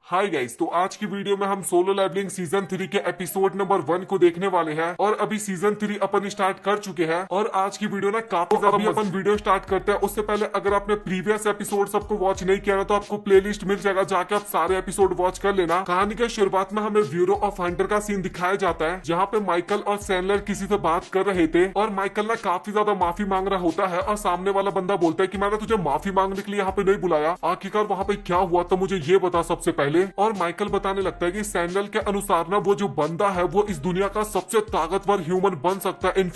Hi guys, तो आज की वीडियो में हम सोलो लेवलिंग सीजन 3 के एपिसोड नंबर 1 को देखने वाले हैं और अभी सीजन 3 अपन स्टार्ट कर चुके हैं। और आज की वीडियो ना काफी ज्यादा अपन वीडियो स्टार्ट करते हैं उससे पहले अगर आपने प्रीवियस एपिसोड सबको वॉच नहीं किया ना तो आपको प्लेलिस्ट मिल जाएगा, जाके आप सारे एपिसोड वॉच कर लेना। कहानी के शुरुआत में हमें ब्यूरो ऑफ हंटर का सीन दिखाया जाता है जहाँ पे माइकल और सैंडलर किसी से बात कर रहे थे और माइकल ना काफी ज्यादा माफी मांग रहा होता है और सामने वाला बंदा बोलता है कि मैंने तुझे माफी मांगने के लिए यहाँ पे नहीं बुलाया, आखिरकार वहाँ पे क्या हुआ तो मुझे ये बता सबसे पहले। और माइकल बताने लगता है कि सैंडल के अनुसार ना वो जो बंदा है वो इस दुनिया का सबसे ताकतवर ह्यूमन बन सकता है इन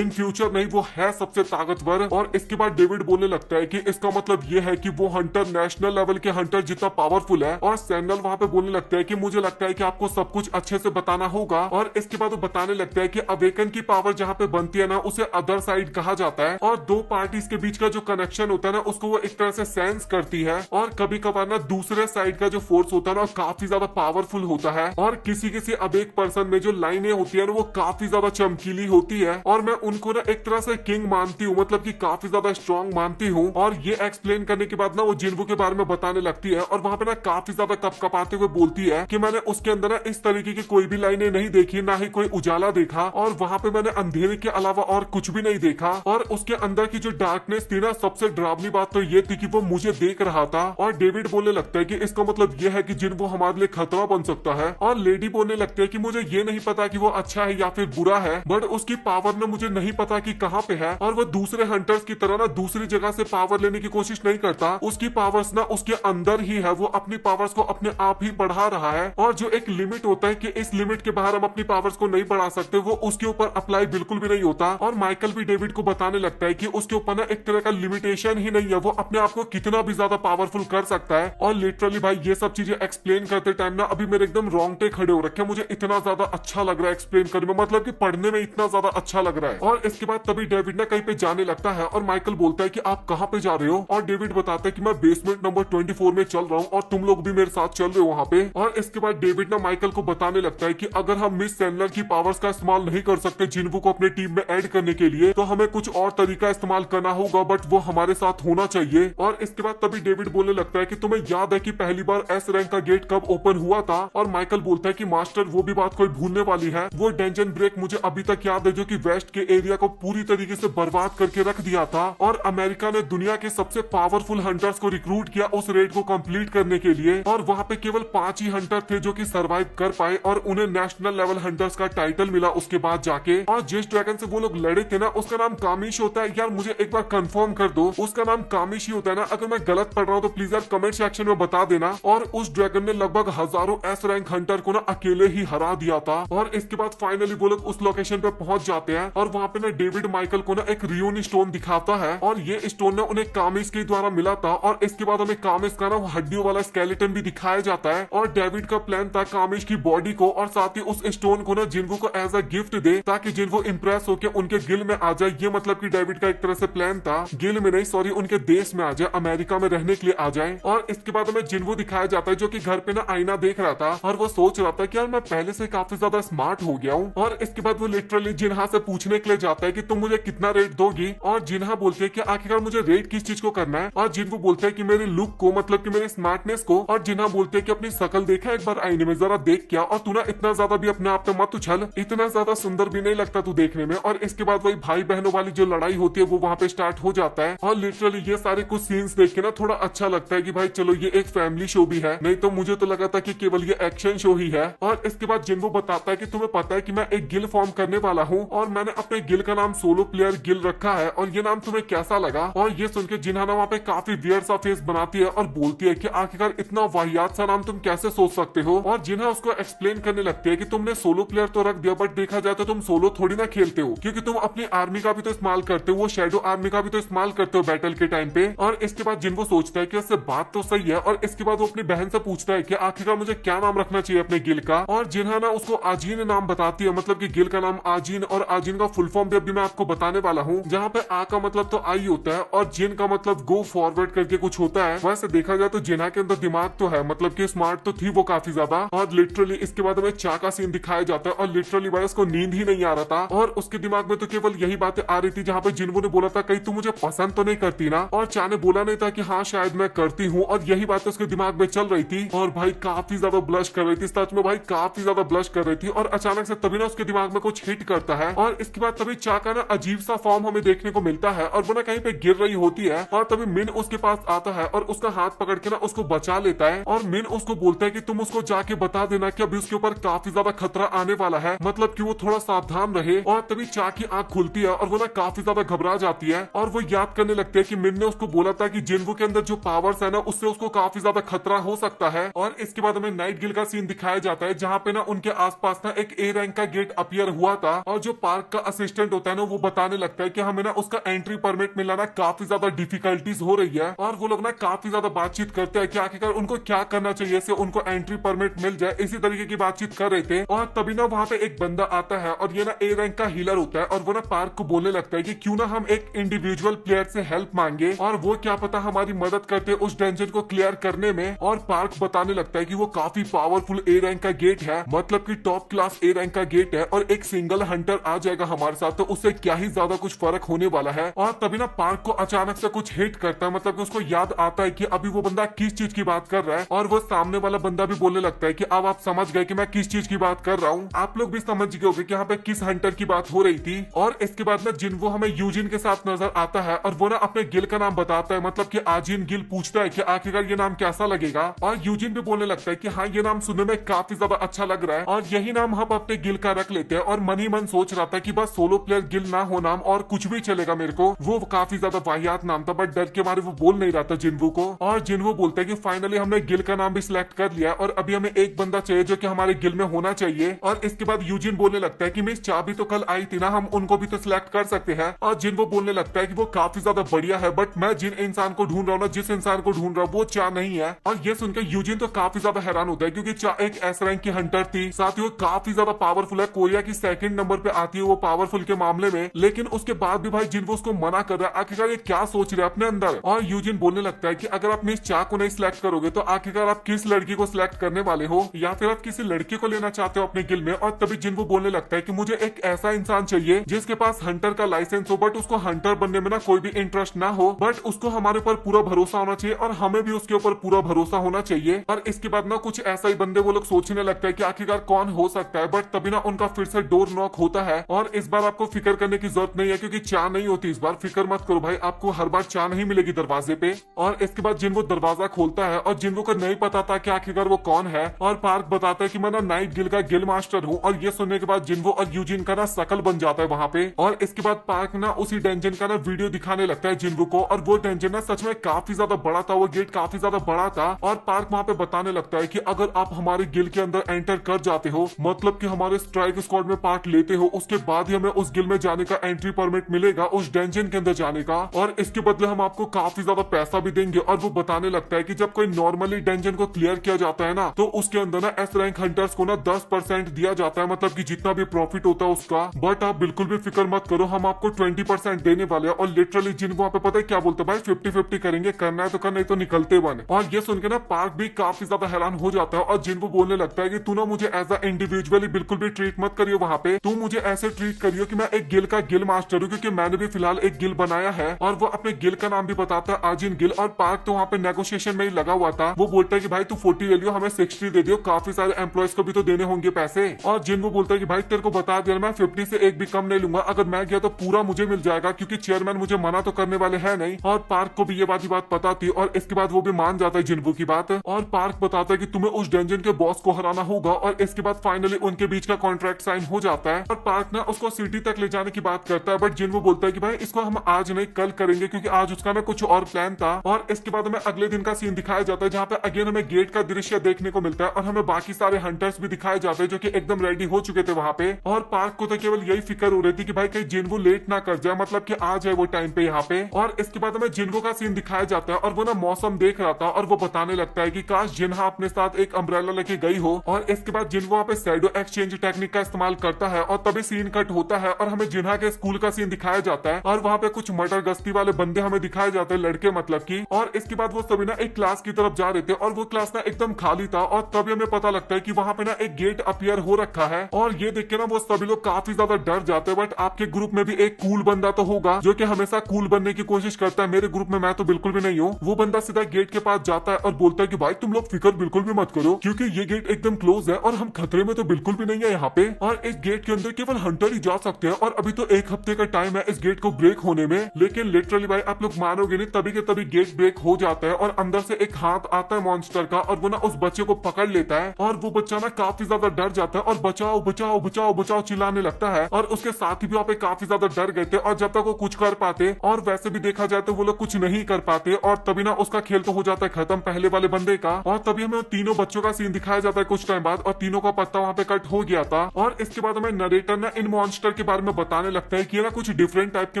फ्यूचर नहीं, वो है सबसे ताकतवर। और इसके बाद डेविड बोलने लगता है कि इसका मतलब ये है कि वो हंटर नेशनल लेवल के हंटर जितना पावरफुल है। और सैंडल वहाँ पे बोलने लगता है कि मुझे लगता है कि आपको सब कुछ अच्छे से बताना होगा। और इसके बाद वो बताने लगता है कि अवेकन की पावर जहाँ पे बनती है ना उसे अदर साइड कहा जाता है और दो पार्टीज के बीच का जो कनेक्शन होता है ना उसको वो एक तरह से सेंस करती है। और कभी कभार ना दूसरे साइड का जो फोर्स होता है ना काफी ज्यादा पावरफुल होता है और किसी किसी अब एक पर्सन में जो लाइनें होती है ना वो काफी ज्यादा चमकीली होती है। और मैं उनको ना एक तरह से किंग मानती हूँ, मतलब कि काफी ज्यादा स्ट्रॉन्ग मानती हूँ। और ये एक्सप्लेन करने के बाद ना वो जिन्वू के बारे में बताने लगती है और वहाँ पे ना काफी ज्यादा कपकपाते हुए बोलती है कि मैंने उसके अंदर ना इस तरीके की कोई भी लाइनें नहीं देखी, ना ही कोई उजाला देखा और वहाँ पे मैंने अंधेरे के अलावा और कुछ भी नहीं देखा। और उसके अंदर की जो डार्कनेस थी ना सबसे डरावनी बात तो ये थी कि वो मुझे देख रहा था। और डेविड बोलने लगता है कि इसका मतलब ये है कि जिन्वू हमारे लिए खतरा बन सकता है। और लेडी बोलने लगती है कि मुझे ये नहीं पता कि वो अच्छा है या फिर बुरा है, बट उसकी पावर ना मुझे नहीं पता कि कहाँ पे है। और वो दूसरे हंटर्स की तरह ना दूसरी जगह से पावर लेने की कोशिश नहीं करता, उसकी पावर्स ना उसके अंदर ही है, वो अपनी पावर्स को अपने आप ही बढ़ा रहा है। और जो एक लिमिट होता है कि इस लिमिट के बाहर हम अपनी पावर्स को नहीं बढ़ा सकते, वो उसके ऊपर अप्लाई बिल्कुल भी नहीं होता। और माइकल भी डेविड को बताने लगता है कि उसके ऊपर ना एक तरह का लिमिटेशन ही नहीं है, वो अपने आप को कितना भी ज्यादा पावरफुल कर सकता है। और लिटरली भाई ये सब चीजें एक्सप्लेन करते टाइम ना अभी मेरे एकदम रोंगटे खड़े हो रखे, मुझे इतना ज्यादा अच्छा लग रहा है एक्सप्लेन करने में, मतलब कि पढ़ने में इतना ज्यादा अच्छा लग रहा है। और इसके बाद तभी डेविड ना कहीं पे जाने लगता है और माइकल बोलता है कि आप कहाँ पे जा रहे हो। और डेविड बताता है कि मैं बेसमेंट नंबर 24 में चल रहा हूँ और तुम लोग भी मेरे साथ चल रहे हो वहाँ पे। और इसके बाद डेविड ना माइकल को बताने लगता है कि अगर हम मिस सैंडलर की पावर्स का इस्तेमाल नहीं कर सकते जिन्वू को अपने टीम में ऐड करने के लिए तो हमें कुछ और तरीका इस्तेमाल करना होगा, बट वो हमारे साथ होना चाहिए। और इसके बाद तभी डेविड बोलने लगता है कि तुम्हें याद है कि पहली बार एस रैंक का गेट कब ओपन हुआ था। और माइकल बोलता है कि मास्टर वो भी बात कोई भूलने वाली है, वो डेंजन ब्रेक मुझे अभी तक याद है जो कि वेस्ट के एरिया को पूरी तरीके से बर्बाद करके रख दिया था। और अमेरिका ने दुनिया के सबसे पावरफुल हंटर्स को रिक्रूट किया उस रेड को कंप्लीट करने के लिए। और वहाँ पे केवल 5 ही हंटर थे जो कि सरवाइव कर पाए और उन्हें नेशनल लेवल हंटर्स का टाइटल मिला उसके बाद जाके। और जिस ड्रैगन से वो लोग लड़े थे ना उसका नाम कामिश होता है। यार मुझे एक बार कंफर्म कर दो उसका नाम कामिश ही होता है ना, अगर मैं गलत पढ़ रहा हूँ तो प्लीज यार कमेंट सेक्शन में बता देना। और उस ड्रैगन ने लगभग हजारों एस रैंक हंटर को ना अकेले ही हरा दिया था। और इसके बाद फाइनली वो लोग उस लोकेशन पे पहुंच जाते हैं और वहाँ पे ना डेविड माइकल को ना एक रियून स्टोन दिखाता है और ये स्टोन ना उन्हें कामिश के द्वारा मिला था। और इसके बाद हमें कामिश का ना हड्डियों वाला स्केलेटन भी दिखाया जाता है। और डेविड का प्लान था कामिश की बॉडी को और साथ ही उस स्टोन को ना जिन्वू को एज अ गिफ्ट दे ताकि जिन्वू इंप्रेस होकर उनके गिल में आ जाए। ये मतलब कि डेविड का एक तरह से प्लान था, गिल में नहीं सॉरी उनके देश में आ जाए, अमेरिका में रहने के लिए आ जाए। और इसके बाद हमें जिन्वू दिखाया जाता है जो कि घर पे ना आईना देख रहा था और वो सोच रहा था कि यार मैं पहले से काफी ज्यादा स्मार्ट हो गया हूँ। और इसके बाद वो लिटरली जिन्हा से पूछने के लिए जाता है कि तुम मुझे कितना रेट दोगी। और जिन्हा बोलते है कि आखिरकार मुझे रेट किस चीज को करना है। और जिन्वू बोलते है कि मेरे लुक को, मतलब कि मेरे स्मार्टनेस को। और जिन्हा बोलते है कि अपनी शकल देखा एक बार आईने में, जरा देख क्या, और तू ना इतना ज्यादा भी अपने आप पे मत उछल, इतना ज्यादा सुंदर भी नहीं लगता तू देखने में। और इसके बाद वही भाई बहनों वाली जो लड़ाई होती है वो वहाँ पे स्टार्ट हो जाता है। और लिटरली ये सारे कुछ सीन्स देख के ना थोड़ा अच्छा लगता है कि भाई चलो ये एक फैमिली शो भी है, नहीं तो मुझे तो लगा था कि केवल ये एक्शन शो ही है। और इसके बाद जिन्वू बताता है कि तुम्हें पता है कि मैं एक गिल फॉर्म करने वाला हूँ और मैंने अपने गिल का नाम सोलो प्लेयर गिल रखा है और ये नाम तुम्हें कैसा लगा। और ये सुन के जिन्हा वहाँ पे काफी वियर्ड सा फेस बनाती है और बोलती है कि आखिरकार इतना वाहियात सा नाम तुम कैसे सोच सकते हो। और जिन्हा उसको एक्सप्लेन करने लगती है कि तुमने सोलो प्लेयर तो रख दिया बट देखा जाए तो तुम सोलो थोड़ी ना खेलते हो, क्योंकि तुम अपनी आर्मी का भी तो इस्तेमाल करते हो, वो शेडो आर्मी का भी तो इस्तेमाल करते हो बैटल के टाइम पे। और इसके बाद जिन्वू सोचता है कि उससे बात तो सही है। और इसके बाद वो अपनी बहन से पूछता है कि आखिरकार मुझे क्या नाम रखना चाहिए अपने गिल का। और जिन्हा ना उसको आजीन नाम बताती है, मतलब कि गिल का नाम आजीन। और आजीन का फुल फॉर्म भी अभी मैं आपको बताने वाला हूँ, जहाँ पे आ का मतलब तो आई होता है और जिन का मतलब गो फॉरवर्ड करके कुछ होता है। वैसे देखा जाए तो जिन्हा के अंदर दिमाग तो है, मतलब कि स्मार्ट तो थी वो काफी ज्यादा। और लिटरली इसके बाद हमें चा का सीन दिखाया जाता है और लिटरली भाई उसको नींद ही नहीं आ रहा था और उसके दिमाग में तो केवल यही बातें आ रही थी जहाँ पे जिन्वू ने बोला था कहीं तू मुझे पसंद तो नहीं करती ना। और चा ने बोला नहीं था कि हाँ शायद मैं करती हूँ, और यही बात उसके दिमाग में चल रही थी और भाई काफी ज्यादा ब्लश कर रही थी, सच में भाई काफी ज्यादा ब्लश कर रही थी। और अचानक से तभी ना उसके दिमाग में कुछ हिट करता है और इसके बाद तभी चा का ना अजीब सा फॉर्म हमें देखने को मिलता है और वो ना कहीं पे गिर रही होती है और तभी मिन उसके पास आता है और उसका हाथ पकड़ के ना उसको बचा लेता है और मिन उसको बोलता है कि तुम उसको जाके बता देना कि अभी उसके ऊपर काफी ज्यादा खतरा आने वाला है, मतलब कि वो थोड़ा सावधान रहे। और तभी चा की आंख खुलती है और वो ना काफी ज्यादा घबरा जाती है और वो याद करने लगती है कि मिन ने उसको बोला था कि जिन्वू के अंदर जो पावर्स है ना उससे उसको काफी ज्यादा खतरा हो सकता है। और इसके बाद हमें नाइट गिल का सीन दिखाया जाता है जहाँ पे ना उनके आसपास ना एक ए रैंक का गेट अपीयर हुआ था और जो पार्क का असिस्टेंट होता है ना वो बताने लगता है कि हमें ना उसका एंट्री परमिट मिलाना काफी ज्यादा डिफिकल्टीज हो रही है। और वो लोग ना काफी ज्यादा बातचीत करते हैं कि आखिरकार उनको क्या करना चाहिए से उनको एंट्री परमिट मिल जाए, इसी तरीके की बातचीत कर रहे थे। और तभी ना वहाँ पे एक बंदा आता है और ये ना ए रैंक का हीलर होता है और वो ना पार्क को बोलने लगता है कि क्यों ना हम एक इंडिविजुअल प्लेयर से हेल्प मांगे और वो क्या पता हमारी मदद करते उस डंजन को क्लियर करने में। और पार्क बताने लगता है कि वो काफी पावरफुल ए रैंक का गेट है, मतलब कि टॉप क्लास ए रैंक का गेट है और एक सिंगल हंटर आ जाएगा हमारे साथ तो उससे क्या ही ज्यादा कुछ फर्क होने वाला है। और तभी ना पार्क को अचानक से कुछ हिट करता है, मतलब कि उसको याद आता है कि अभी वो बंदा किस चीज की बात कर रहा है और वो सामने वाला बंदा भी बोलने लगता है कि अब आप समझ गए कि मैं किस चीज की बात कर रहा हूँ। आप लोग भी समझ गए होंगे कि यहाँ पे किस हंटर की बात हो रही थी। और इसके बाद ना जिन्वू हमें यूजिन के साथ नजर आता है और वो ना अपने गिल का नाम बताता है, मतलब कि आजिन गिल पूछता है कि आखिरकार ये नाम कैसा लगेगा और यूजिन भी बोलने लगता है कि हाँ ये नाम सुनने में काफी ज्यादा अच्छा लग रहा है और यही नाम हम अपने गिल का रख लेते हैं। और मन ही मन सोच रहा था कि बस सोलो प्लेयर गिल ना हो नाम और कुछ भी चलेगा मेरे को। वो काफी ज्यादा वाहियात नाम था बट डर के मारे वो बोल नहीं रहा था जिन्वू को। और जिन्वू बोलता है कि फाइनली हमने गिल का नाम भी सिलेक्ट कर लिया और अभी हमें एक बंदा चाहिए जो कि हमारे गिल में होना चाहिए। और इसके बाद यूजिन बोलने लगता है कि मिस चा भी तो कल आई थी ना, हम उनको भी तो सिलेक्ट कर सकते हैं। और जिन्वू बोलने लगता है कि वो काफी ज्यादा बढ़िया है बट मैं जिन इंसान को ढूंढ रहा हूँ ना, जिस इंसान को ढूंढ रहा हूँ वो चा नहीं है। और ये सुनकर यूजिन तो काफी ज्यादा हैरान होता है क्योंकि चा एक एस रैंक की हंटर थी, साथ ही वो काफी ज्यादा पावरफुल है, कोरिया की सेकंड नंबर पे आती है वो पावरफुल के मामले में। लेकिन उसके बाद भी भाई जिन्वू उसको मना कर रहा है, आखिरकार ये क्या सोच रहे हैं अपने अंदर। और यूजिन बोलने लगता है कि अगर आप मिस चा को नहीं सिलेक्ट करोगे तो आखिरकार आप किस लड़की को सिलेक्ट करने वाले हो, या फिर आप किसी लड़की को लेना चाहते हो अपने गिल में। और तभी जिन्वू बोलने लगता है कि मुझे एक ऐसा इंसान चाहिए जिसके पास हंटर का लाइसेंस हो बट उसको हंटर बनने में ना कोई भी इंटरेस्ट ना हो, बट उसको हमारे ऊपर पूरा भरोसा होना चाहिए और हमें भी उसके ऊपर पूरा भरोसा होना चाहिए। और इसके बाद ना कुछ ऐसा ही बंदे वो लोग सोचने लगता है कि आखिरकार कौन हो सकता है। बट तभी ना उनका फिर से डोर नॉक होता है और इस बार आपको फिक्र करने की जरूरत नहीं है क्योंकि चा नहीं होती इस बार, फिक्र मत करो भाई, आपको हर बार चा नहीं मिलेगी दरवाजे पे। और इसके बाद जिन्वू दरवाजा खोलता है और जिन्वू को नहीं पता था कि आखिरकार वो कौन है। और पार्क बताता है कि मैं ना नाइट गिल का गिल मास्टर हूँ। और ये सुनने के बाद जिन्वू और यूजिन का ना शकल बन जाता है वहाँ पे। और इसके बाद पार्क ना उसी डेंजन का ना वीडियो दिखाने लगता है जिन्वू को और वो डेंजन ना सच में काफी ज्यादा बड़ा था, वो गेट काफी ज्यादा बड़ा था। और पार्क वहाँ पे बताने लगता है कि अगर आप हमारे गिल के अंदर एंटर कर जाते हो, मतलब कि हमारे स्ट्राइक स्क्वाड में पार्ट लेते हो, उसके बाद ही हमें उस गिल में जाने का एंट्री परमिट मिलेगा, उस डेंजन के अंदर जाने का। और इसके बदले हम आपको काफी ज्यादा पैसा भी देंगे। और वो बताने लगता है कि जब कोई नॉर्मली डेंजन को क्लियर किया जाता है ना तो उसके अंदर ना एस रैंक हंटर्स को ना 10% दिया जाता है, मतलब कि जितना भी प्रॉफिट होता है उसका। बट आप बिल्कुल भी फिक्र मत करो, हम आपको 20% देने वाले हैं। और लिटरली जिन्वू वहाँ पे पता है क्या बोलते हैं, भाई 50-50 करेंगे, करना है तो कर, नहीं तो निकलते बन। और ये सुन के ना पार्क भी काफी ज्यादा हैरान हो जाता है और जिन्वू बोलने लगता है कि तू ना मुझे एज अ इंडिविजुअली बिल्कुल भी ट्रीट मत करियो, वहाँ पे तू मुझे ऐसे ट्रीट करियो कि मैं एक गिल का गिल मास्टर हूँ, क्योंकि मैंने भी फिलहाल एक गिल बनाया है। और वो अपने गिल का नाम भी बताता है, आजिन गिल। और पार्क तो वहाँ पे नेगोशिएशन में ही लगा हुआ था, वो बोलता है कि भाई तू 40 ले लियो, हमें 60 दे दियो, काफी सारे एम्प्लॉयज को भी तो देने होंगे पैसे। और जिन्वू बोलता है कि भाई तेरे को बता दिया मैं 50 से एक भी कम नहीं लूंगा, अगर मैं गया तो पूरा मुझे मिल जाएगा क्योंकि चेयरमैन मुझे मना तो करने वाले है नहीं। और पार्क को भी ये बात पता थी और इसके बाद वो भी मान जाता है जिन्वू की बात। और पार्क बताता है कि तुम्हें उस डेंजन के बॉस को हराना होगा। और इसके बाद फाइनली उनके बीच का कॉन्ट्रैक्ट साइन हो जाता है और पार्क ना उसको सिटी तक ले जाने की बात करता है। बट जिन्वू बोलता है कि भाई इसको हम आज नहीं कल करेंगे क्योंकि आज उसका ना कुछ और प्लान था। और इसके बाद हमें अगले दिन का सीन दिखाया जाता है जहाँ पे अगेन हमें गेट का दृश्य देखने को मिलता है और हमें बाकी सारे हंटर्स भी दिखाए जाते हैं जो कि एकदम रेडी हो चुके थे वहाँ पे। और पार्क को तो केवल यही फिक्र हो रही थी कि भाई कहीं जिन्वू लेट ना कर जाए, मतलब कि आ जाए वो टाइम पे यहाँ पे। और इसके बाद हमें जिन्वू का सीन दिखाया जाता है और वो ना मौसम देख रहा था और वो बताने लगता है कि काश जिन्हा अपने साथ एक अम्ब्रेला लेके गई हो। और इसके बाद जिन्वू वहाँ पे शैडो एक्सचेंज टेक्निक का इस्तेमाल करता है और तभी सीन कट होता है और हमें जिन्हा के स्कूल का सीन दिखाया जाता है और वहाँ पे कुछ मर्डर गश्ती वाले बंदे हमें दिखाए जाते हैं, लड़के मतलब की। और इसके बाद वो सभी ना एक क्लास की तरफ जा रहे थे और वो क्लास ना एकदम खाली था और तभी हमें पता लगता है कि वहाँ पे ना एक गेट अपीयर हो रखा है। और ये देख के ना वो सभी लोग काफी ज्यादा डर जाते हैं। बट आपके ग्रुप में भी एक कूल बंदा तो होगा जो कि हमेशा कूल बनने की कोशिश करता है, मेरे ग्रुप में मैं तो बिल्कुल भी नहीं हूँ। वो बंदा सीधा गेट के पास जाता है और बोलता है कि कि भाई तुम लोग फिक्र बिल्कुल भी मत करो, क्योंकि ये गेट एकदम क्लोज है और हम खतरे में तो बिल्कुल भी नहीं है यहाँ पे, और इस गेट के अंदर केवल हंटर ही जा सकते हैं, और अभी तो 1 हफ्ते का टाइम है इस गेट को ब्रेक होने में। लेकिन लिटरली भाई आप लोग मानोगे नहीं, तभी के तभी गेट ब्रेक हो जाता है और अंदर से एक हाथ आता है मॉन्स्टर का, और वो ना उस बच्चे को पकड़ लेता है, और वो बच्चा ना काफी ज्यादा डर जाता है और बचाओ बचाओ बचाओ बचाओ चिल्लाने लगता है, और उसके साथी भी वहाँ पे काफी ज्यादा डर गए थे, और जब तक वो कुछ कर पाते, और वैसे भी देखा जाए तो वो लोग कुछ नहीं कर पाते, और तभी ना उसका खेल तो हो जाता है खत्म पहले वाले बंदे का, और तभी हमें तीनों बच्चों का सीन दिखाया जाता है कुछ टाइम बाद, और तीनों का पत्ता वहाँ पे कट हो गया था। और इसके बाद हमें नरेटर ना इन मॉन्स्टर के बारे में बताने लगता है कि ना कुछ डिफरेंट टाइप के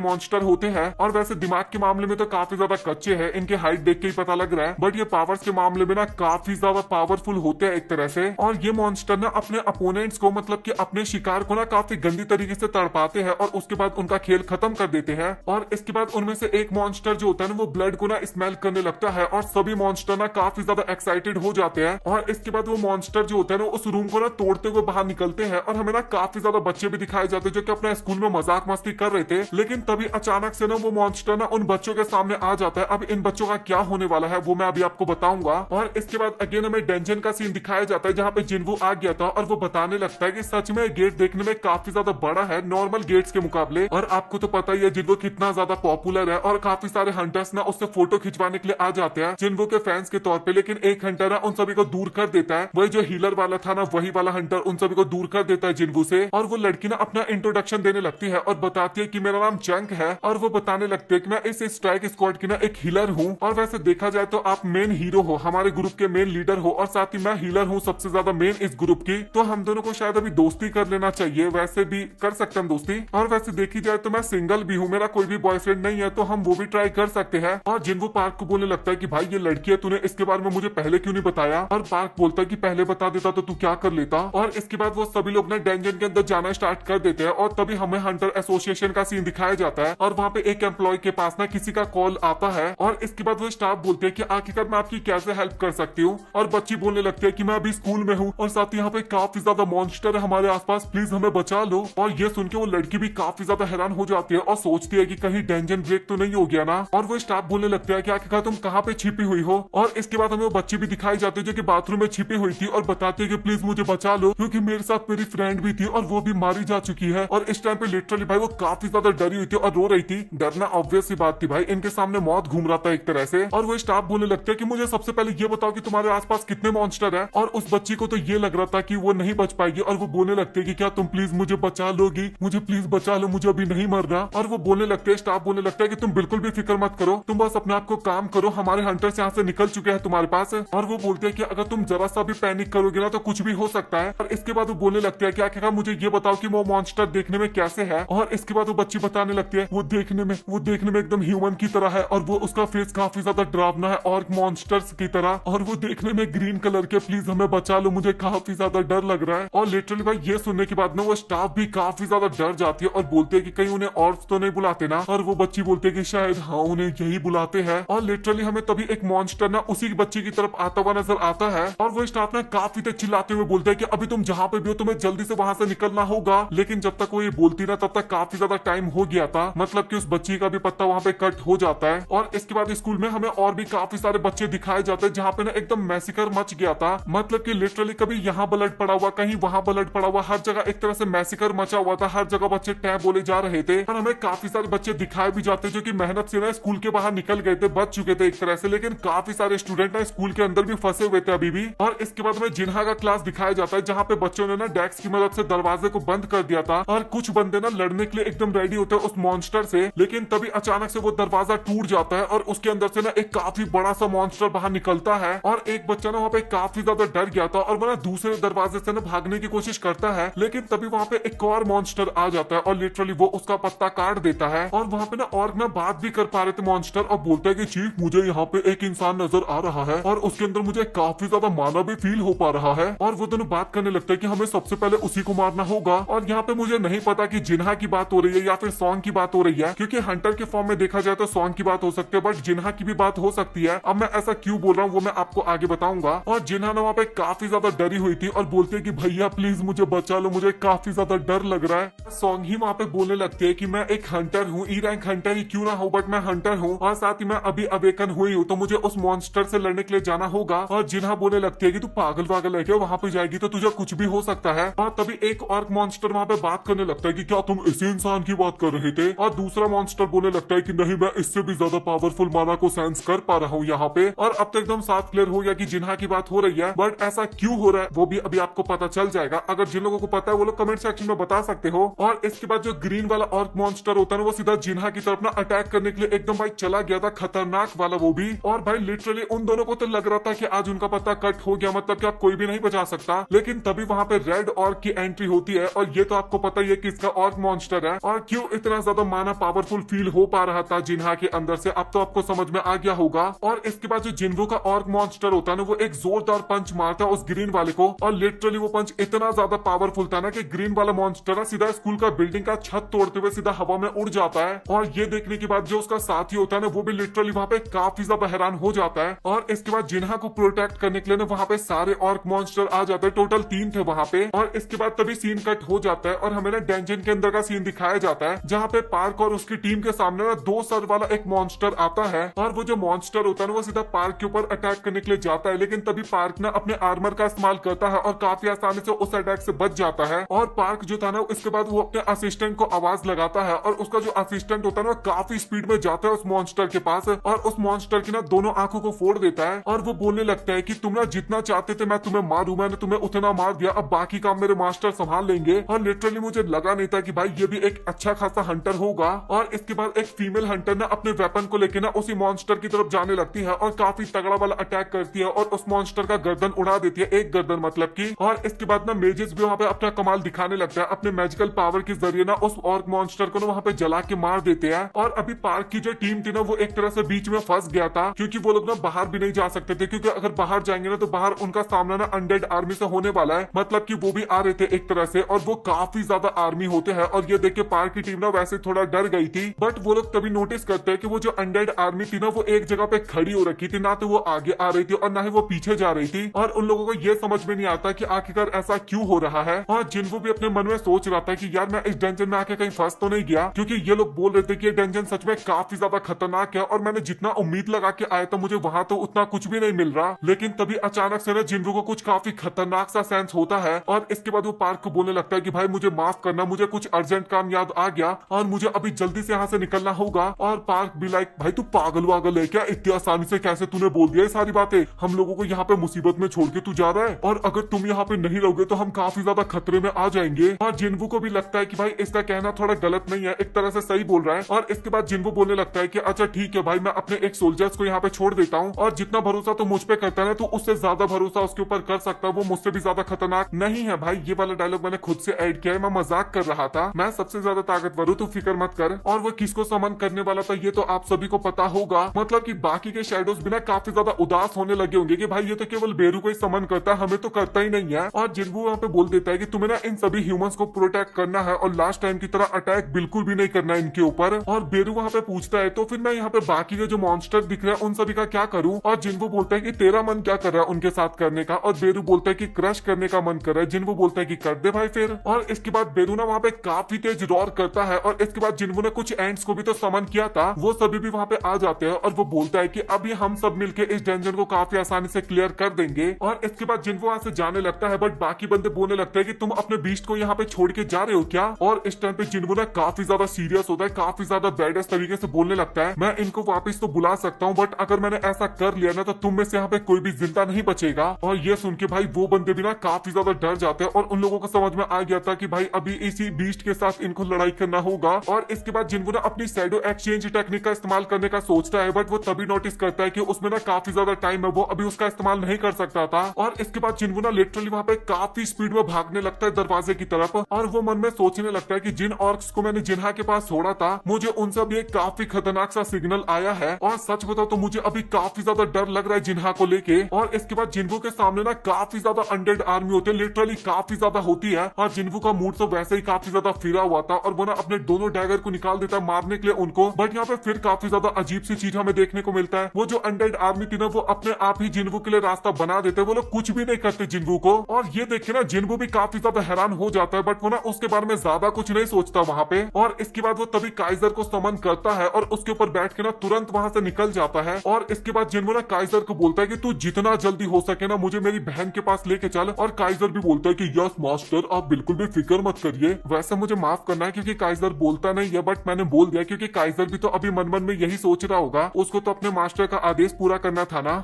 मॉन्स्टर होते हैं, और वैसे दिमाग के मामले में तो काफी ज्यादा कच्चे हैं, इनके हाइट देख के ही पता लग रहा है, बट ये पावर्स के मामले में ना काफी ज्यादा पावरफुल होते हैं एक तरह से। और ये मॉन्स्टर ना अपने अपोनेंट्स को, मतलब कि अपने शिकार को ना काफी गंदी तरीके से तड़पाते हैं, और उसके बाद उनका खेल खत्म कर देते हैं। और इसके बाद उनमें से एक मॉन्स्टर जो होता है ना, वो ब्लड को ना स्मेल करने लगता है, और सभी मॉन्स्टर ना काफी ज्यादा एक्साइटेड हो जाते हैं, और इसके बाद वो मॉन्स्टर जो होता है ना उस रूम को ना तोड़ते हुए बाहर निकलते हैं, और हमें ना काफी ज्यादा बच्चे भी दिखाए जाते हैं जो कि अपने स्कूल में मजाक मस्ती कर रहे थे। लेकिन तभी अचानक से ना वो मॉन्स्टर ना उन बच्चों के सामने आ जाता है। अब इन बच्चों का क्या होने वाला है वो मैं अभी आपको बताऊंगा। और इसके बाद अगेन हमें डेंजन का सीन दिखाया जाता है जहाँ पे जिन्वू आ गया था, और वो बताने लगता है कि सच में गेट देखने में काफी ज्यादा बड़ा है नॉर्मल गेट्स के मुकाबले, और आपको तो पता ही है जिन्वू कितना ज्यादा पॉपुलर है, और काफी सारे हंटर्स ना उससे फोटो खिंचवाने के लिए आ जाते हैं जिन्वू के फैंस के तौर पे। लेकिन एक हंटर ना उन सभी को दूर कर देता है, वही जो हीलर वाला था ना, वही वाला हंटर उन सभी को दूर कर देता है जिन्वू से, और वो लड़की ना अपना इंट्रोडक्शन देने लगती है और बताती है कि मेरा नाम चंक है, और वो बताने लगते है कि मैं इस स्ट्राइक स्क्वाड की ना एक हीलर हूँ, और वैसे देखा जाए तो आप मेन हीरो हो, हमारे ग्रुप के मेन लीडर हो, और साथ ही मैं हीलर हूँ सबसे ज्यादा मेन इस ग्रुप की, तो हम दोनों को शायद अभी दोस्ती कर लेना चाहिए, वैसे भी कर सकते हैं दोस्ती। और वैसे देखी जाए तो मैं सिंगल भी हूँ, मेरा कोई भी बॉयफ्रेंड नहीं है, तो हम वो भी ट्राई कर सकते हैं। और जिन्वू पार्क को बोलने लगता है कि भाई ये लड़की है, तूने इसके बारे में मुझे पहले क्यों नहीं बताया, और पार्क बोलता है कि पहले बता देता तो तू क्या कर लेता। और इसके बाद वो सभी लोग ना डेंजन के अंदर जाना स्टार्ट कर देते हैं, और तभी हमें हंटर एसोसिएशन का सीन दिखाया जाता है, और वहाँ पे एक एम्प्लॉय के पास ना किसी का कॉल आता है, और इसके बाद वो स्टाफ बोलते हैं कि आखिरकार मैं आपकी कैसे हेल्प कर सकती हूँ। और बच्ची बोलने लगती है कि मैं अभी स्कूल में हूँ, और साथ ही यहाँ पे काफी ज्यादा मॉन्स्टर है हमारे आसपास, प्लीज हमें बचा लो। और ये सुन के वो लड़की भी काफी ज्यादा हैरान हो जाती है, और सोचती है कि कहीं डेंजन ब्रेक तो नहीं हो गया ना। और वो स्टाफ बोलने लगता है कि आखिरकार तुम कहाँ पे छिपी हुई हो। और इसके बाद हमें वो बच्ची भी दिखाई जाती है जो कि बाथरूम में छिपी हुई थी, और बताती है कि प्लीज मुझे बचा लो, क्योंकि मेरे साथ मेरी फ्रेंड भी थी और वो भी मारी जा चुकी है। और इस टाइम पे लिटरली भाई वो काफी ज्यादा डरी हुई थी और रो रही थी। डरना ऑब्वियस सी बात थी भाई, इनके सामने मौत घूम रहा था एक तरह से। और वो स्टाफ बोलने लगते हैं कि मुझे सबसे पहले ये बताओ कि तुम्हारे आसपास कितने मॉन्स्टर है। और उस बच्ची को तो ये लग रहा था कि वो नहीं बच पाएगी, और वो बोलने लगते हैं कि क्या तुम प्लीज मुझे बचा लोगी, मुझे प्लीज बचा लो, मुझे अभी नहीं मरना। और वो बोलने लगते हैं, स्टाफ बोलने लगता है कि तुम बिल्कुल भी फिक्र मत करो, तुम बस अपने आप को काम करो, हमारे हंटर्स यहाँ से निकल चुके हैं तुम्हारे पास। और वो बोलते हैं कि अगर तुम जरा सा भी पैनिक करोगे ना तो कुछ भी हो सकता है। और इसके बाद वो बोलने लगते हैं कि आखिरकार मुझे ये बताओ कि वो मॉन्स्टर देखने में कैसे है। और इसके बाद वो बच्ची बताने लगती है वो देखने में एकदम ह्यूमन की तरह है, और वो उसका फेस काफी ज्यादा डरावना है और मॉन्स्टर्स की तरह, और वो देखने में ग्रीन कलर के, प्लीज हमें बचा लो, मुझे काफी ज्यादा डर लग रहा है। और लिटरली भाई ये सुनने के बाद ना वो स्टाफ भी काफी ज्यादा डर जाती है, और बोलते हैं कि कहीं उन्हें ऑर्फ्स तो नहीं बुलाते ना। और वो बच्ची बोलते है कि शायद हाँ उन्हें यही बुलाते हैं। और लिटरली हमें तभी एक मॉन्स्टर ना उसी बच्ची की तरफ आता हुआ नजर आता है, और वो स्टाफ ना काफी तेज चिल्लाते हुए बोलते हैं कि अभी तुम जहाँ पे भी हो तुम्हें जल्दी से वहां से निकलना होगा। लेकिन जब तक वो ये बोलती ना तब तक काफी ज्यादा टाइम हो गया था, मतलब कि उस बच्ची का भी पत्ता वहाँ पे कट हो जाता है। और इसके बाद स्कूल में हमें और भी काफी सारे बच्चे दिखाए जाते हैं जहाँ पे ना एकदम मैसिकर मच गया था, मतलब कि लिटरली कभी यहाँ ब्लड पड़ा हुआ, कहीं वहाँ ब्लड पड़ा हुआ, हर जगह एक तरह से मैसिकर मचा हुआ था, हर जगह बच्चे टैब बोले जा रहे थे। और हमें काफी सारे बच्चे दिखाए भी जाते जो कि मेहनत से ना स्कूल के बाहर निकल गए थे, बच चुके थे एक तरह से, लेकिन काफी सारे स्टूडेंट ना स्कूल के अंदर भी फंसे हुए थे अभी भी। और इसके बाद हमें जिन्हा का क्लास दिखाया जाता है जहाँ पे बच्चों ने ना डेस्क की मदद से दरवाजे को बंद कर दिया था, और कुछ बंदे ना लड़ने के लिए एकदम रेडी होते हैं उस मॉन्स्टर से। लेकिन तभी अचानक से वो दरवाजा टूट जाता है, और उसके अंदर से ना एक काफी बड़ा सा मॉन्स्टर बाहर निकलता है। और एक बच्चा ना वहाँ पे काफी ज्यादा डर गया था, और वो ना दूसरे दरवाजे से ना भागने की कोशिश करता है, लेकिन तभी वहाँ पे एक और मॉन्स्टर आ जाता है, और लिटरली वो उसका पत्ता काट देता है। और वहाँ पे ना और ना बात भी कर पा रहे थे मॉन्स्टर, और बोलता है कि चीफ मुझे यहाँ पे एक इंसान नजर आ रहा है, और उसके अंदर मुझे काफी ज्यादा माना भी फील हो पा रहा है। और वो दोनों बात करने लगता है कि हमें सबसे पहले उसी को मारना होगा। और यहाँ पे मुझे नहीं पता कि जिन्हा की बात हो रही है या फिर सॉन्ग की बात हो रही है, क्योंकि हंटर के फॉर्म में देखा जाए तो सॉन्ग की बात हो सकती है, बट जिन्हा की भी बात हो सकती है। अब मैं ऐसा क्यों बोल रहा हूँ वो मैं आपको आगे बताऊंगा। और जिन्हा ने वहाँ पे काफी ज्यादा डरी हुई थी, और बोलते है कि भैया प्लीज मुझे बचा लो, मुझे काफी ज्यादा डर लग रहा है। सॉन्ग ही वहाँ पे बोलने लगती है कि मैं एक हंटर हूँ, ई रैंक हंटर ही क्यों ना हो, बट मैं हंटर हूँ, और साथ ही मैं अभी अवेकन हुई हूँ, तो मुझे उस मॉन्स्टर से लड़ने के लिए जाना होगा। और जिन्हा बोलने लगती है कि तू पागल वागल है क्या, वहाँ पे जाएगी तो तुझे कुछ भी हो सकता है। और तभी एक ऑर्क मॉन्स्टर वहाँ पे बात करने लगता है कि क्या तुम इसी इंसान की बात कर रहे थे। और दूसरा मॉन्स्टर बोलने लगता है कि नहीं, मैं इससे भी ज्यादा पावरफुल माना को सेंस कर पा रहा हूँ यहाँ पे। और अब तो एकदम साफ क्लियर हो गया कि जिन्हा की बात हो रही है, बट ऐसा क्यों हो रहा है वो भी अभी आपको पता चल जाएगा। अगर जिन लोगों को पता है वो लोग कमेंट सेक्शन में बता सकते हो। और इसके बाद जो ग्रीन वाला ऑर्क मॉन्स्टर होता है ना, वो सीधा जिन्हा की तरफ ना अटैक करने के लिए एकदम भाई चला गया था, खतरनाक वाला वो भी। और भाई लिटरली उन दोनों को तो लग रहा था कि आज उनका पत्ता कट हो गया, मतलब कि आप कोई भी नहीं बचा सकता। लेकिन तभी वहां पे रेड ऑर्क की एंट्री होती है। और ये तो आपको पता ही है कि इसका ऑर्क मॉन्स्टर है और क्यों इतना ज्यादा माना पावरफुल फील हो पा रहा था जिन्हा के अंदर से, अब तो आपको समझ में आ गया होगा। और इसके बाद जो जिन्वो का ऑर्क मॉन्स्टर होता है ना, वो एक जोरदार पंच मारता है उस ग्रीन वाले को। और लिटरली वो पंच इतना ज्यादा पावरफुल था ना कि ग्रीन वाला मॉन्स्टर सीधा स्कूल का बिल्डिंग का छत तोड़ते हुए सीधा हवा में उड़ जाता है। और ये देखने के बाद जो उसका साथी होता है ना, वो भी लिटरली वहाँ पे काफी ज्यादा हैरान हो जाता है। और इसके बाद जिन्हा को प्रोटेक्ट करने के लिए ना वहाँ पे सारे ऑर्क मॉन्स्टर आ जाते हैं, टोटल 3 थे वहाँ पे। और इसके बाद तभी सीन कट हो जाता है और हमें ना डंजन के अंदर का सीन दिखाया जाता है, जहाँ पे पार्क और उसकी टीम के सामने ना 2 सर वाला एक मॉन्स्टर आता है। और वो जो मॉन्स्टर होता है ना, वो सीधा पार्क के ऊपर अटैक करने के लिए जाता है। लेकिन तभी पार्क ना अपने आर्मर का इस्तेमाल करता है और काफी आसानी से उस अटैक से बच जाता है। और पार्क जो था ना, इसके बाद वो अपने असिस्टेंट को आवाज लगाता है और उसका जो असिस्टेंट होता है ना, काफी स्पीड में जाता है उस मॉन्स्टर के पास और उस मॉन्स्टर की ना दोनों आंखों को फोड़ देता है। और वो बोलने लगता है कि तुम ना जितना चाहते थे मैं तुम्हें मारूं, मैंने तुम्हें उतना मार दिया, अब बाकी काम मेरे मास्टर संभाल लेंगे। और लिटरली मुझे लगा नहीं था कि भाई ये भी एक अच्छा खासा हंटर होगा। और इसके बाद एक फीमेल हंटर ना अपने वेपन को लेकर ना उसी मॉन्स्टर की तरफ जाने लगती है और काफी तगड़ा वाला अटैक करती है और उस मॉन्स्टर का गर्दन उड़ा देती है, एक गर्दन मतलब की। और इसके बाद ना मेजिस भी वहाँ पे अपना कमाल दिखाने लगता है, अपने मैजिकल पावर के जरिए ना उस ऑर्क मॉन्स्टर को ना वहाँ पे जला के मार देते हैं। और अभी पार्क की जो टीम थी ना, वो एक तरह से बीच में फंस गया था, क्योंकि वो लोग ना बाहर भी नहीं जा सकते थे, क्योंकि अगर बाहर जाएंगे ना तो बाहर उनका सामना ना अनडेड आर्मी से होने वाला है, मतलब कि वो भी आ रहे थे एक तरह से और वो काफी ज्यादा आर्मी होते हैं। और ये देख के पार्क की टीम ना वैसे थोड़ा डर गई थी, बट वो लोग तभी नोटिस करते हैं कि वो जो अनडेड आर्मी थी ना, वो एक जगह पे खड़ी हो रखी थी, ना तो वो आगे आ रही थी और ना ही वो पीछे जा रही थी। और उन लोगों को ये समझ में नहीं आता कि आखिरकार ऐसा क्यों हो रहा है। और जिन्वो भी अपने मन में सोच रहा था कि यार मैं इस डंजन में आके कहीं फंस तो नहीं गया, क्योंकि ये लोग बोल रहे थे कि ये डंजन सच में काफी ज्यादा खतरनाक है और मैंने जितना उम्मीद लगा के आया था मुझे वहां तो उतना कुछ भी नहीं मिल रहा। लेकिन तभी अचानक से ना जिन्वो को कुछ काफी खतरनाक सा सेंस होता है और इसके बाद वो पार्क को बोलने लगता है कि भाई मुझे माफ करना, मुझे कुछ अर्जेंट काम याद आ गया और मुझे अभी जल्दी से यहाँ से निकलना होगा। और पार्क भी लाइक भाई तू पागल वागल है क्या, इतनी आसानी से कैसे तूने बोल दिया ये सारी बातें, हम लोगों को यहाँ पे मुसीबत में छोड़ के तू जा रहा है और अगर तुम यहाँ पे नहीं रहोगे तो हम काफी ज्यादा खतरे में आ जाएंगे। और जिन्वो को भी लगता है कि भाई इसका कहना थोड़ा गलत नहीं है, एक तरह से सही बोल रहा है। और इसके बाद जिन्वो बोलने लगता है कि अच्छा ठीक है भाई, मैं अपने एक सोल्जर्स को यहाँ पे छोड़ देता हूँ और जितना भरोसा तो मुझ पे करता है तो उससे ज्यादा भरोसा उसके ऊपर कर सकता है, वो मुझसे भी ज्यादा खतरनाक नहीं है। भाई ये वाला डायलॉग मैंने खुद से ऐड किया है, मैं मजाक कर रहा था, मैं सबसे ज्यादा ताकतवर हूँ, तू फिक्र मत कर। और वो किसको समन करने वाला था ये तो आप सभी को पता होगा, मतलब कि बाकी के शैडोज भी ना काफी ज्यादा उदास होने लगे होंगे कि भाई ये तो केवल बेरू को ही समन करता है, हमें तो करता ही नहीं है। और जिन्वो वहाँ पे बोल देता है कि तुम्हें ना इन सभी ह्यूमंस को प्रोटेक्ट करना है और लास्ट टाइम की तरह अटैक बिल्कुल भी नहीं करना है इनके ऊपर। और बेरू वहाँ पे पूछता है तो फिर मैं यहाँ पे बाकी के जो मॉन्स्टर दिख रहे हैं उन सभी का क्या करूँ। और जिन्वो बोलता है कि तेरा मन क्या कर रहा है उनके साथ करने का, और बेरू बोलता है कि क्रश करने का मन कर रहा है। जिन्वो बोलता है कि कर दे भाई फिर। और इसके बाद बेरू ना वहाँ पे काफी तेज रॉर करता है और इसके बाद जिन्वो ने कुछ एंड्स को भी तो समन किया था, वो सभी भी वहाँ पे आ जाते हैं और वो बोलता है कि अभी हम सब मिलके इस डंजन को काफी आसानी से क्लियर कर देंगे। और इसके बाद जिन्वो वहाँ से जाने लगता है, बट बाकी बंदे बोलने लगते हैं कि तुम अपने बीस्ट को यहाँ पे छोड़ के जा रहे हो क्या। और इस टाइम पे जिन्वो ना काफी ज्यादा सीरियस होता है, काफी ज्यादा बैडस तरीके से बोलने लगता है, मैं इनको वापस तो बुला सकता हूँ बट अगर मैंने ऐसा कर लिया ना तो तुम में से यहाँ पे कोई भी जिंदा नहीं बचेगा। और ये सुन के भाई वो बंदे भी ना काफी ज्यादा डर जाते हैं और उन लोगों को समझ में आ गया था कि भाई अभी इसी बीस्ट के साथ इनको लड़ाई करना होगा। और इसके बाद जिन्वो ना अपनी शैडो एक्सचेंज टेक्निक का इस्तेमाल करने का सोचता है, बट वो तभी नोटिस करता है कि उसमें ना काफी ज्यादा टाइम है, वो अभी उसका इस्तेमाल नहीं कर सकता था। और इसके बाद जिन्वो ना लिटरली वहाँ पे काफी स्पीड में भागने लगता है दरवाजे की तरफ और वो मन में सोचने लगता है कि जिन ऑर्क्स को मैंने जिन्हा के पास छोड़ा था मुझे उनसे भी एक काफी खतरनाक सा सिग्नल आया है और सच बताओ तो मुझे अभी काफी ज्यादा डर लग रहा है जिन्हा को लेके। और इसके बाद जिन्वो के सामने ना काफी ज्यादा अनडेड आर्मी होते हैं, लिटरली काफी ज्यादा होती है और जिन्वो का मूड तो वैसे ही काफी ज्यादा फिरा हुआ था और वो ना अपने दोनों डैगर को निकाल देता है मारने के लिए उनको। बट यहाँ पे फिर काफी ज्यादा अजीब सी चीज हमें देखने को मिलता है, वो जो अनडेड आर्मी थी ना वो अपने आप ही जिन्वो के लिए रास्ता बना देते, वो लोग कुछ भी नहीं करते जिन्वो को। और ये देख के ना जिन्वो भी काफी ज्यादा हैरान हो जाता है, बट वो ना उसके बारे में ज्यादा कुछ नहीं सोचता वहाँ पे। और इसके बाद वो तभी काइजर को समन करता है और उसके ऊपर बैठ के ना तुरंत वहाँ से निकल जाता है। और इसके बाद जिन्वो ना काइजर को बोलता है कि तू जितना जल्दी हो सके ना मुझे मेरी बहन के पास लेके चल। और काइजर भी बोलता है कि यस मास्टर, आप बिल्कुल भी फिक्र मत करिए। वैसे मुझे माफ करना है क्योंकि काइजर बोलता नहीं है, बट मैंने बोल दिया क्योंकि काइजर भी तो अभी मन मन में यही सोच रहा होगा, उसको तो अपने मास्टर का आदेश पूरा करना था ना।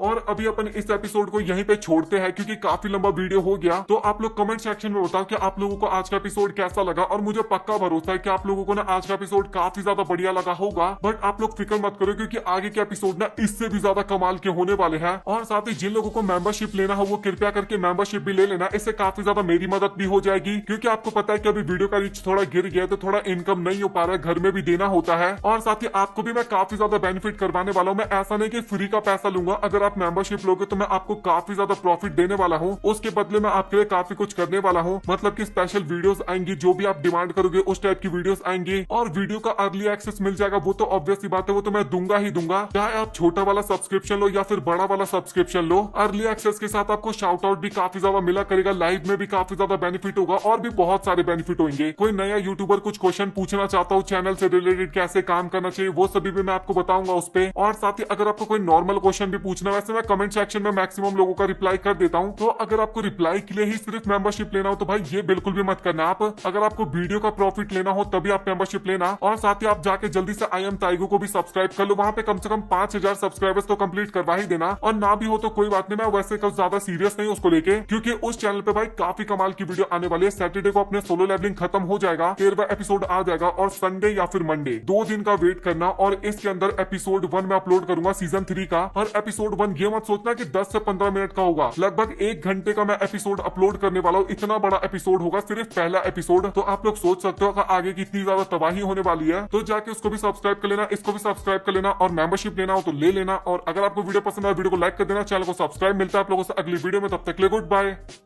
और अभी अपन इस एपिसोड को यहीं पे छोड़ते हैं क्योंकि काफी लंबा वीडियो हो गया। तो आप लोग कमेंट सेक्शन में बताओ कि आप लोगों को आज का एपिसोड कैसा लगा, और मुझे पक्का भरोसा है कि आप लोगों को ना आज का एपिसोड काफी ज्यादा बढ़िया लगा होगा। बट आप लोग फिक्र मत करो क्योंकि आगे के एपिसोड ना इससे भी ज्यादा कमाल के होने वाले हैं। और साथ ही जिन लोगों को मेंबरशिप लेना हो वो कृपया करके मेंबरशिप भी ले लेना, इससे काफी ज्यादा मेरी मदद भी हो जाएगी। क्योंकि आपको पता है कि अभी वीडियो का रीच थोड़ा गिर गया, तो थोड़ा इनकम नहीं हो पा रहा है, घर में भी देना होता है। और साथ ही आपको भी मैं काफी ज्यादा बेनिफिट करवाने वाला हूँ। मैं ऐसा नहीं कि फ्री का पैसा लूंगा, अगर आप मेंबरशिप लोगे तो मैं आपको काफी ज्यादा प्रॉफिट देने वाला हूँ। उसके बदले में आपके लिए काफी कुछ करने वाला हूँ, मतलब कि स्पेशल वीडियोस आएंगी, जो भी आप डिमांड करोगे उस टाइप की वीडियोस आएंगी। और वीडियो का अर्ली एक्सेस मिल जाएगा, वो तो ऑब्वियस सी बात है, वो तो मैं दूंगा ही दूंगा। चाहे आप छोटा वाला सब्सक्रिप्शन लो या फिर बड़ा वाला सब्सक्रिप्शन लो, अर्ली एक्सेस के साथ आपको शाउट आउट भी काफी ज्यादा मिला करेगा, लाइव में भी काफी ज्यादा बेनिफिट होगा, और भी बहुत सारे बेनिफिट होंगे। कोई नया यूट्यूबर कुछ क्वेश्चन पूछना चाहता हो चैनल से रिलेटेड, कैसे काम करना चाहिए, वो सभी भी मैं आपको बताऊंगा उस पे। और साथ ही अगर आपको कोई नॉर्मल क्वेश्चन भी पूछना, वैसे मैं कमेंट सेक्शन में मैक्सिमम लोगों का रिप्लाई कर देता हूँ। तो अगर आपको रिप्लाई के लिए ही सिर्फ मेंबरशिप लेना हो तो भाई ये बिल्कुल भी मत करना। आप अगर आपको वीडियो का प्रॉफिट लेना हो तभी आप मेंबरशिप लेना। और साथ ही आप जाके जल्दी से आई एम टाइगो को भी सब्सक्राइब कर लो, वहां पे कम से कम 5000 सब्सक्राइबर्स तो कंप्लीट करवा ही देना। और ना भी हो तो कोई बात नहीं, मैं वैसे कुछ ज्यादा सीरियस नहीं उसको लेके, क्योंकि उस चैनल पे भाई काफी कमाल की वीडियो आने वाली है। सैटरडे को अपने सोलो लेवलिंग खत्म हो जाएगा, 13वां एपिसोड आ जाएगा, और संडे या फिर मंडे 2 दिन का वेट करना। और इसके अंदर एपिसोड 1 में अपलोड करूंगा सीजन 3 का। और एपिसोड 1 ये मत सोचना कि 10 से 15 मिनट का होगा, लगभग 1 घंटे का मैं एपिसोड अपलोड करने वाला हूँ। इतना बड़ा एपिसोड होगा सिर्फ पहला एपिसोड। तो आप लोग सोच सकते हो कि आगे कितनी ज्यादा तबाही होने वाली है। तो जाके उसको भी सब्सक्राइब कर लेना, इसको भी सब्सक्राइब कर लेना, और मेंबरशिप लेना हो तो ले लेना। और अगर आपको वीडियो पसंद आए वीडियो को लाइक कर देना, चैनल को सब्सक्राइब। मिलता है आप लोगों से अगली वीडियो में, तब तक के लिए गुड बाय।